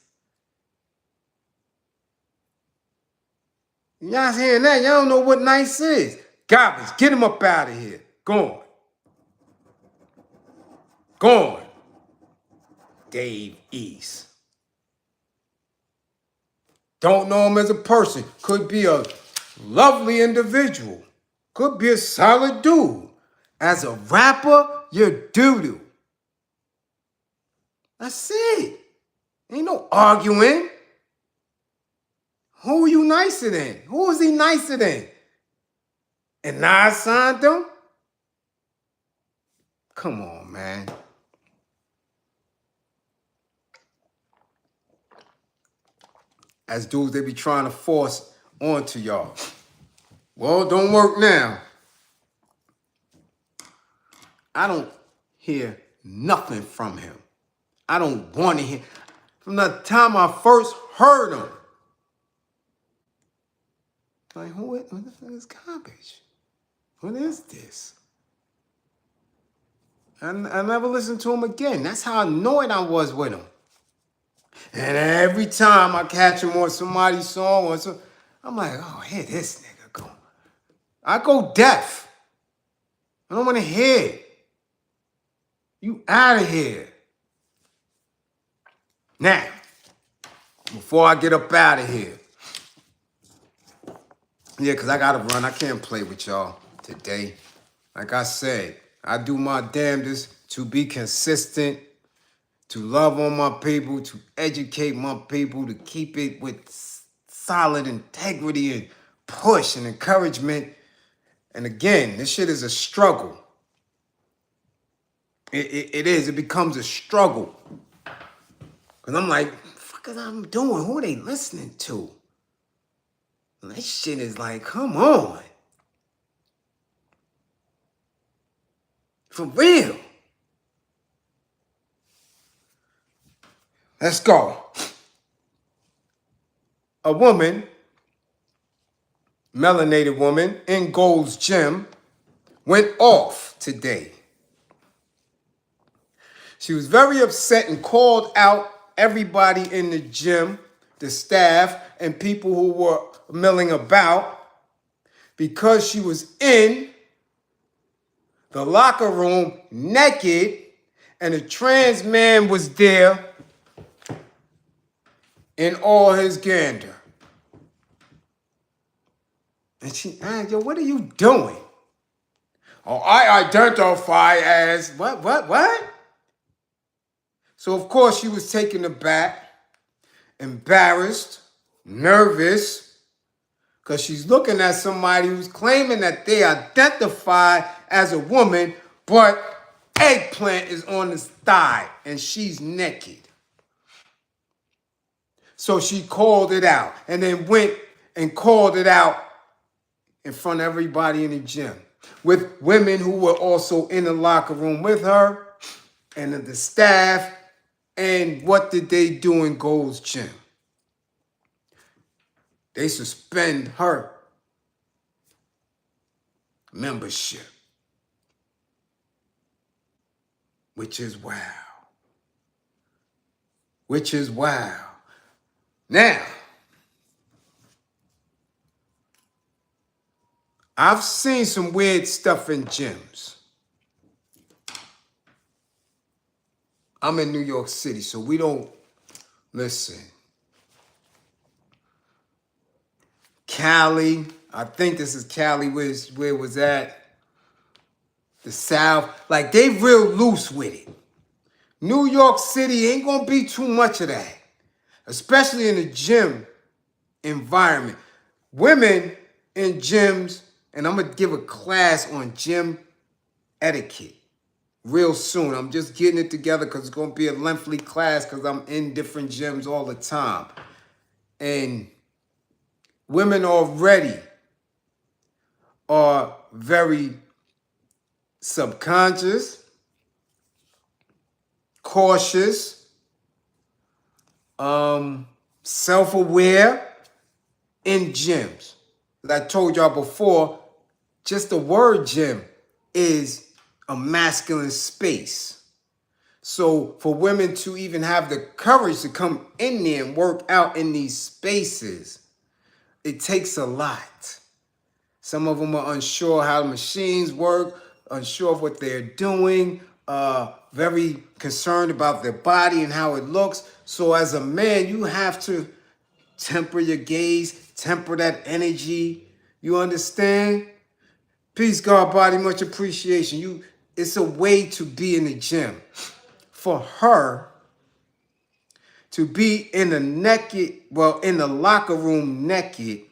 Speaker 1: Y'all hearing that? Y'all don't know what nice is. Garbage. Get him up out of here. Gone. Gone. Dave East. Don't know him as a person. Could be a lovely individual. Could be a solid dude. As a rapper, you're doo-doo. That's it. Ain't no arguing. Who are you nicer than? Who is he nicer than? And Nas signed him? Come on, man. As dudes, they be trying to force onto y'all. Well, don't work now. I don't hear nothing from him. I don't want to hear. From the time I first heard him. Like, what the fuck is garbage? What is this? And I never listened to him again. That's how annoyed I was with him. And every time I catch him on somebody's song or something, I'm like, oh, here this nigga go. I go deaf. I don't want to hear it. You out of here. Now, before I get up out of here. Yeah, because I got to run. I can't play with y'all today. Like I said, I do my damnedest to be consistent, to love on my people, to educate my people, to keep it with solid integrity and push and encouragement. And again, this shit is a struggle. It is. It becomes a struggle. Because I'm like, fuck is I'm doing? Who are they listening to? And that shit is like, come on. For real. Let's go. A woman, melanated woman in Gold's Gym, went off today. She was very upset and called out everybody in the gym, the staff, and people who were milling about because she was in the locker room naked and a trans man was there in all his gander. And she asked, yo, what are you doing? Oh, I identify as, what? So, of course, she was taken aback, embarrassed, nervous, because she's looking at somebody who's claiming that they identify as a woman, but eggplant is on his thigh and she's naked. So she called it out and then went and called it out in front of everybody in the gym with women who were also in the locker room with her and the staff. And what did they do in Gold's Gym? They suspend her membership, which is wow. Which is wow. Now, I've seen some weird stuff in gyms. I'm in New York City, so we don't listen. Cali, I think this is Cali, where it was at. The South, like they real loose with it. New York City ain't gonna be too much of that, especially in the gym environment. Women in gyms, and I'm gonna give a class on gym etiquette. real soon. I'm just getting it together because it's going to be a lengthy class because I'm in different gyms all the time. And women already are very subconscious, cautious, self-aware in gyms. As I told y'all before, just the word gym is a masculine space. So for women to even have the courage to come in there and work out in these spaces, it takes a lot. Some of them are unsure how the machines work, unsure of what they're doing, very concerned about their body and how it looks. So as a man, you have to temper your gaze, temper that energy. You understand? Peace, God, body, much appreciation. It's a way to be in the gym. For her to be in the locker room naked,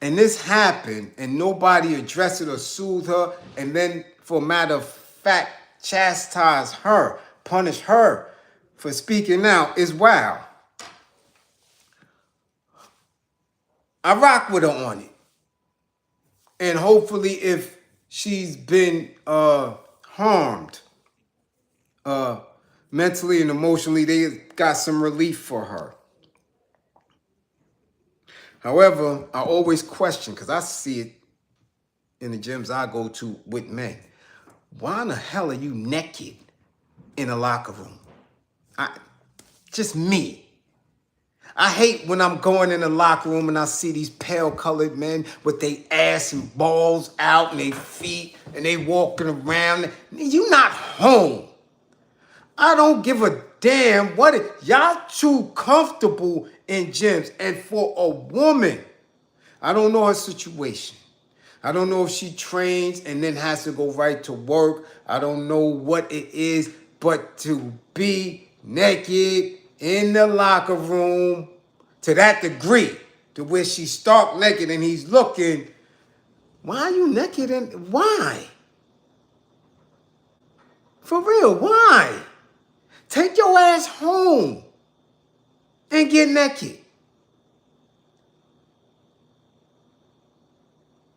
Speaker 1: and this happened, and nobody addressed it or soothed her, and then, for a matter of fact, chastise her, punish her for speaking out, is wild. I rock with her on it. And hopefully, if she's been harmed mentally and emotionally, they got some relief for her. However, I always question, because I see it in the gyms I go to with men. Why in the hell are you naked in a locker room? Just me. I hate when I'm going in the locker room and I see these pale-colored men with their ass and balls out and their feet and they walking around. You not home. I don't give a damn what it. Y'all too comfortable in gyms. And for a woman, I don't know her situation. I don't know if she trains and then has to go right to work. I don't know what it is, but to be naked in the locker room to that degree, to where she's stark naked and he's looking, why are you naked and why? For real, why? Take your ass home and get naked.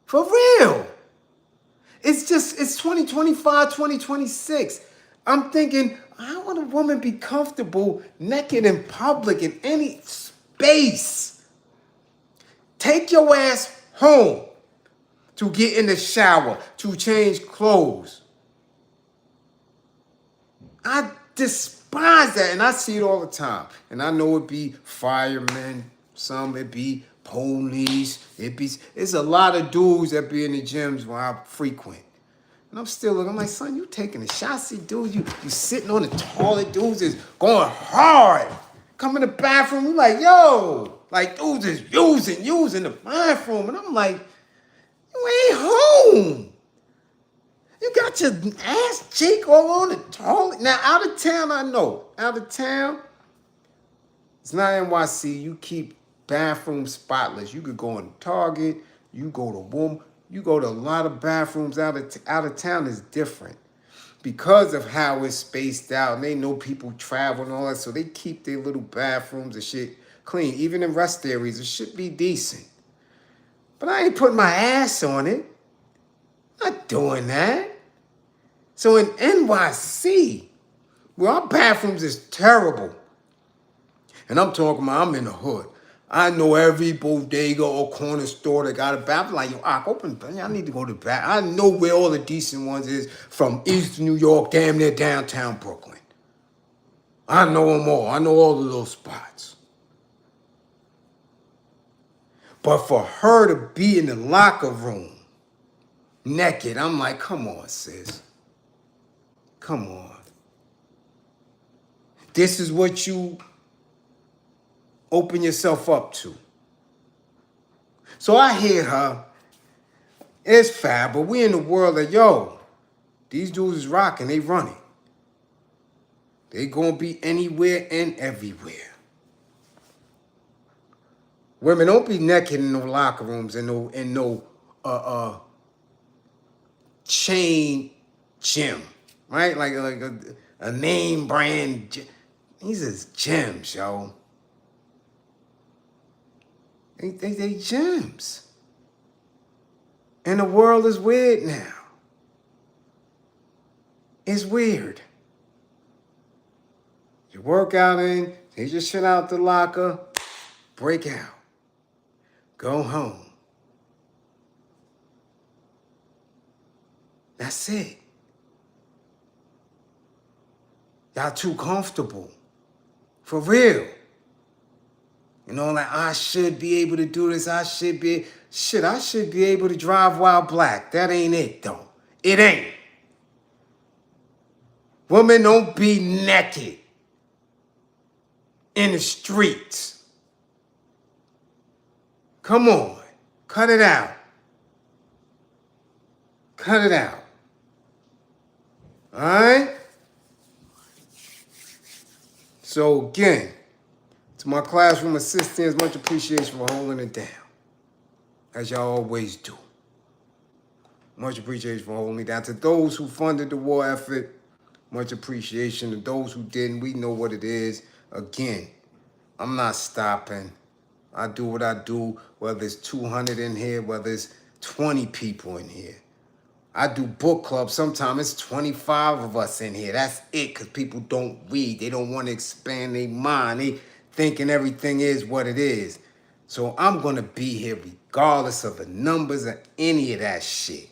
Speaker 1: For real. It's 2025, 2026. I'm thinking, how would a woman be comfortable naked in public in any space? Take your ass home to get in the shower, to change clothes. I despise that, and I see it all the time. And I know it be firemen, some it be police, it's a lot of dudes that be in the gyms where I frequent. And I'm still looking, I'm like, son, you taking a shot, see, dude, you sitting on the toilet, dudes is going hard. Come in the bathroom, you like, yo, like dudes is using the bathroom. And I'm like, you ain't home. You got your ass cheek all on the toilet. Now, out of town, I know. Out of town, it's not NYC. You keep bathrooms spotless. You could go in Target. You go to Walmart. You go to a lot of bathrooms out of town is different because of how it's spaced out. And they know people travel and all that, so they keep their little bathrooms and shit clean. Even in rest areas, it should be decent. But I ain't putting my ass on it. Not doing that. So in NYC, where our bathrooms is terrible, and I'm talking about I'm in the hood. I know every bodega or corner store that got a bathroom. Like, yo, open, I need to go to the bathroom. I know where all the decent ones is from East New York, damn near downtown Brooklyn. I know them all. I know all the little spots. But for her to be in the locker room naked, I'm like, come on, sis. Come on. This is what you open yourself up to. So I hear her. It's fab, but we in the world of, yo, these dudes is rocking, they running. They gonna be anywhere and everywhere. Women, don't be naked in no locker rooms and no chain gym, right? Like a name brand gym. These is gyms, yo. They gyms. And the world is weird now. It's weird. You work out in, take your shit out the locker, break out, go home. That's it. Y'all too comfortable. For real. You know, like, I should be able to do this. I should be able to drive while black. That ain't it, though. It ain't. Women don't be naked in the streets. Come on. Cut it out. Cut it out. All right? So, again, to my classroom assistants, much appreciation for holding it down, as y'all always do. Much appreciation for holding it down. To those who funded the war effort, much appreciation. To those who didn't, we know what it is. Again, I'm not stopping. I do what I do, whether it's 200 in here, whether it's 20 people in here. I do book clubs. Sometimes it's 25 of us in here. That's it, because people don't read. They don't want to expand their mind. They thinking everything is what it is. So I'm going to be here regardless of the numbers or any of that shit.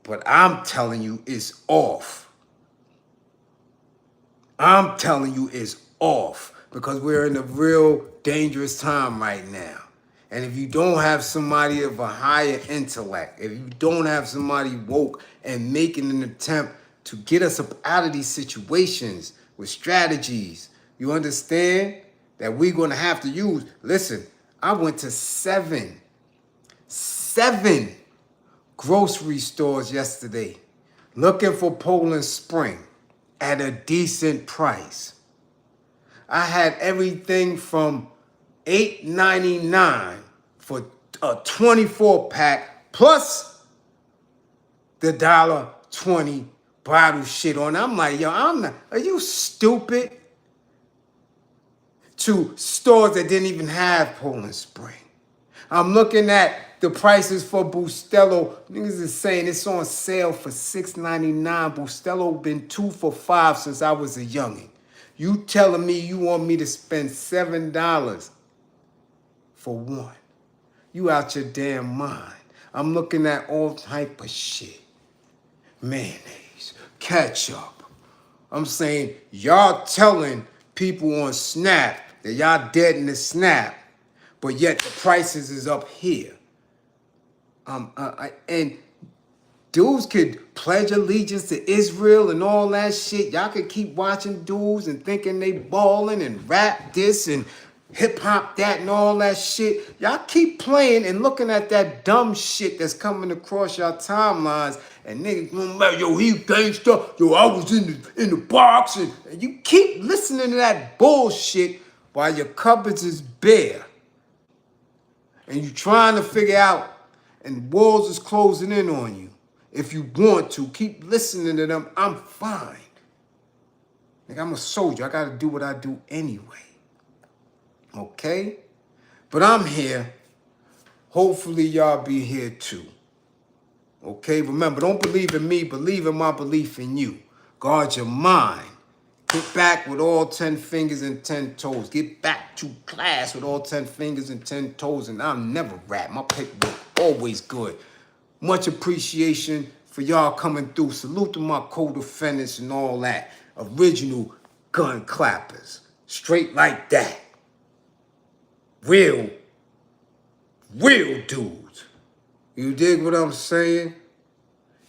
Speaker 1: But I'm telling you, it's off. I'm telling you, it's off, because we're in a real dangerous time right now. And if you don't have somebody of a higher intellect, if you don't have somebody woke and making an attempt to get us up out of these situations with strategies, you understand that we're going to have to use. Listen, I went to seven grocery stores yesterday looking for Poland Spring at a decent price. I had everything from $8.99 for a 24-pack plus the $1.20 bottle shit on. I'm like, yo, are you stupid? To stores that didn't even have Poland Spring. I'm looking at the prices for Bustelo. Niggas is saying it's on sale for $6.99. Bustelo been 2 for $5 since I was a youngin'. You telling me you want me to spend $7 for one? You out your damn mind. I'm looking at all type of shit. Mayonnaise, ketchup. I'm saying y'all telling people on Snap that y'all dead in the Snap, but yet the prices is up here. And dudes could pledge allegiance to Israel and all that shit. Y'all could keep watching dudes and thinking they balling and rap this and hip hop that and all that shit. Y'all keep playing and looking at that dumb shit that's coming across y'all timelines. And niggas, yo, he gangsta. Yo, I was in the box. And you keep listening to that bullshit while your cupboards is bare. And you trying to figure out, and walls is closing in on you. If you want to, keep listening to them. I'm fine. Like, I'm a soldier. I got to do what I do anyway. Okay? But I'm here. Hopefully, y'all be here too. Okay? Remember, don't believe in me. Believe in my belief in you. Guard your mind. Get back with all 10 fingers and 10 toes. Get back to class with all 10 fingers and 10 toes. And I'll never rap. My paperwork always good. Much appreciation for y'all coming through. Salute to my co-defendants and all that. Original gun clappers. Straight like that. Real dudes. You dig what I'm saying?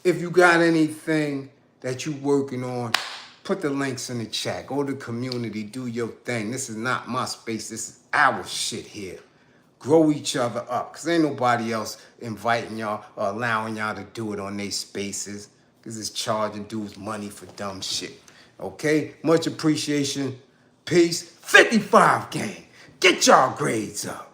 Speaker 1: If you got anything that you working on, put the links in the chat. Go to the community, do your thing. This is not my space. This is our shit here. Grow each other up, because ain't nobody else inviting y'all or allowing y'all to do it on their spaces, because it's charging dudes money for dumb shit. Okay? Much appreciation. Peace. 55 gang. Get y'all grades up.